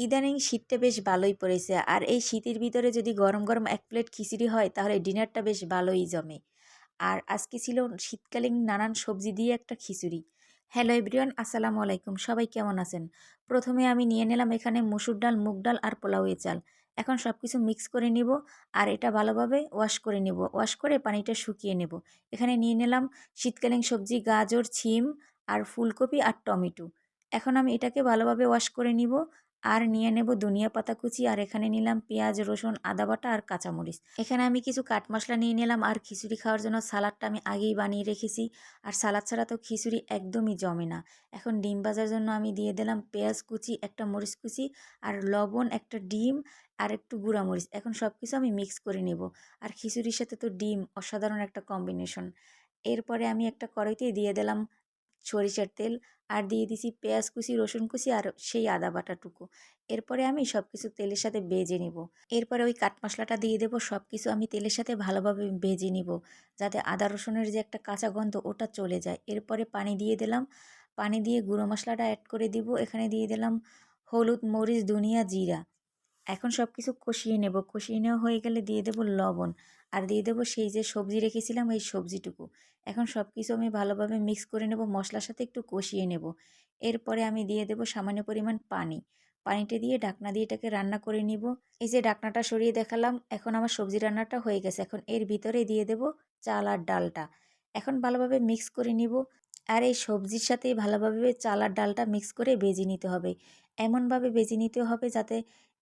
ইদানিং শীতটা বেশ ভালোই পড়েছে। আর এই শীতের ভিতরে যদি গরম, গরম ১ প্লেট খিচুড়ি হয় তাহলে ডিনারটা বেশ ভালোই জমে। আর আজকে ছিল শীতকালীন নানান সবজি দিয়ে একটা খিচুড়ি। হ্যালো এভরিওয়ান, আসসালামু আলাইকুম। সবাই কেমন আছেন? ১ম এ আমি নিয়ে নিলাম এখানে মসুর ডাল, মুগ ডাল আর পোলাওয়ের চাল। এখন সবকিছু মিক্স করে নিব আর এটা ভালোভাবে ওয়াশ করে নিব। ওয়াশ করে পানিটা শুকিয়ে নেব। এখানে নিয়ে নিলাম শীতকালীন সবজি গাজর, শিম আর ফুলকপি আর টমেটো। এখন আমি এটাকে ভালোভাবে ওয়াশ করে নিব। আর নিয়ে নেব ধনিয়া পাতা কুচি আর এখানে নিলাম পেঁয়াজ, রসুন, আদা বাটা আর কাঁচামরিচ। এখানে আমি কিছু কাট মশলা নিয়ে নিলাম আর খিচুড়ি খাওয়ার জন্য সালাদটা আমি আগেই বানিয়ে রেখেছি। আর সালাদ ছাড়া তো খিচুড়ি একদমই জমে না। এখন ডিম ভাজার জন্য আমি দিয়ে দিলাম পেঁয়াজ কুচি, একটা মরিচ কুচি আর লবণ, একটা ডিম আর একটু গুঁড়া মরিচ। এখন সব কিছু আমি মিক্স করে নেব। আর খিচুড়ির সাথে তো ডিম অসাধারণ একটা কম্বিনেশন। এরপরে আমি একটা কড়াইতে দিয়ে দিলাম সরিষার তেল আর দিয়ে দিছি পেঁয়াজ কুচি, রসুন কুচি আর সেই আদা বাটাটুকু। এরপরে আমি সব কিছু তেলের সাথে ভেজে নিব। এরপরে ওই কাট মশলাটা দিয়ে দেবো। সব কিছু আমি তেলের সাথে ভালোভাবে ভেজে নিব, যাতে আদা রসুনের যে একটা কাঁচা গন্ধ ওটা চলে যায়। এরপরে পানি দিয়ে দিলাম। পানি দিয়ে গুঁড়ো মশলাটা অ্যাড করে দিব। এখানে দিয়ে দিলাম হলুদ, মরিচ, ধনিয়া, জিরা। এখন সব কিছু কষিয়ে নেব। কষিয়ে নেওয়া হয়ে গেলে দিয়ে দেব লবণ আর দিয়ে দেব সেই যে সবজি রেখেছিলাম এই সবজিটুকু। এখন সব কিছু আমি ভালোভাবে মিক্স করে নেব, মশলার সাথে একটু কষিয়ে নেব। এরপরে আমি দিয়ে দেব সামান্য পরিমাণ পানি। পানিটা দিয়ে ঢাকনা দিয়ে এটাকে রান্না করে নিব। এই যে ঢাকনাটা সরিয়ে দেখালাম, এখন আমার সবজি রান্নাটা হয়ে গেছে। এখন এর ভিতরে দিয়ে দেব চাল আর ডালটা। এখন ভালোভাবে মিক্স করে নিব। আর এই সবজির সাথেই ভালোভাবে চাল আর ডালটা মিক্স করে ভেজে নিতে হবে। এমনভাবে ভেজে নিতে হবে যাতে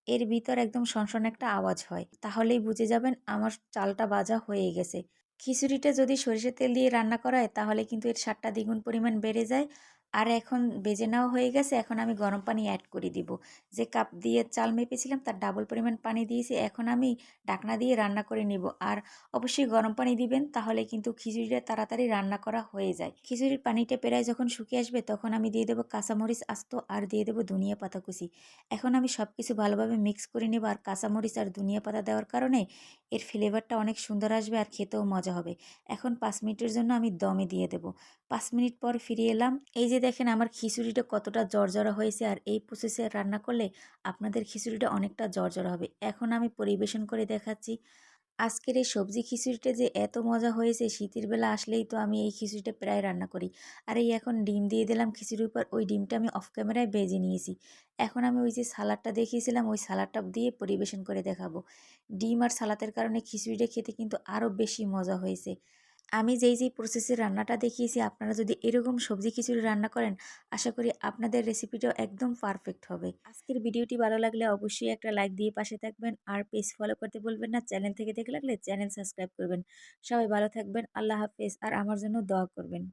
এর ভিতর একদম সনসনে একটা আওয়াজ হয়। তাহলেই বুঝে যাবেন আমার চালটা ভাজা হয়ে গেছে। খিচুড়িটা যদি সরিষার তেল দিয়ে রান্না করা হয় তাহলে কিন্তু এর স্বাদটা দ্বিগুণ পরিমাণ বেড়ে যায়। আর এখন ভেজে নেওয়া হয়ে গেছে, এখন আমি গরম পানি অ্যাড করে দিব। যে কাপ দিয়ে চাল মেপেছিলাম তার ডাবল পরিমাণ পানি দিয়েছি। এখন আমি ঢাকনা দিয়ে রান্না করে নিব। আর অবশ্যই গরম পানি দিবেন, তাহলে কিন্তু খিচুড়িটা তাড়াতাড়ি রান্না করা হয়ে যায়। খিচুড়ির পানিটা প্রায় যখন শুকিয়ে আসবে তখন আমি দিয়ে দেবো কাঁচামরিচ আস্ত আর দিয়ে দেবো ধনিয়া পাতা কুচি। এখন আমি সব কিছু ভালোভাবে মিক্স করে নেব। আর কাঁচামরিচ আর ধনিয়া পাতা দেওয়ার কারণে এর ফ্লেভারটা অনেক সুন্দর আসবে আর খেতেও মজা হবে। এখন ৫ মিনিটের জন্য আমি দমে দিয়ে দেব। ৫ মিনিট পর ফিরে এলাম। এই যে দেখেন আমার খিচুড়িটা কতটা জর্জরা হয়েছে। আর এই প্রসেসে রান্না করলে আপনাদের খিচুড়িটা অনেকটা জর্জরা হবে। এখন আমি পরিবেশন করে দেখাচ্ছি। আজকের এই সবজি খিচুড়িটা যে এত মজা হয়েছে, শীতের বেলা আসলেই তো আমি এই খিচুড়িটা প্রায় রান্না করি। আর এই এখন ডিম দিয়ে দিলাম খিচুড়ির উপর। ওই ডিমটা আমি অফ ক্যামেরায় ভেজে নিয়েছি। এখন আমি ওই যে সালাডটা দেখিয়েছিলাম ওই সালাডটা দিয়ে পরিবেশন করে দেখাবো। ডিম আর সালাদের কারণে খিচুড়িটা খেতে কিন্তু আরও বেশি মজা হয়েছে। আমি যেই প্রসেসে রান্নাটা দেখিয়েছি আপনারা যদি এরকম সবজি খিচুড়ি রান্না করেন, আশা করি আপনাদের রেসিপিটাও একদম পারফেক্ট হবে। আজকের ভিডিওটি ভালো লাগলে অবশ্যই একটা লাইক দিয়ে পাশে থাকবেন আর পেজ ফলো করতে ভুলবেন না। চ্যানেল থেকে দেখে লাগলে চ্যানেল সাবস্ক্রাইব করবেন। সবাই ভালো থাকবেন। আল্লাহ হাফেজ। আর আমার জন্য দোয়া করবেন।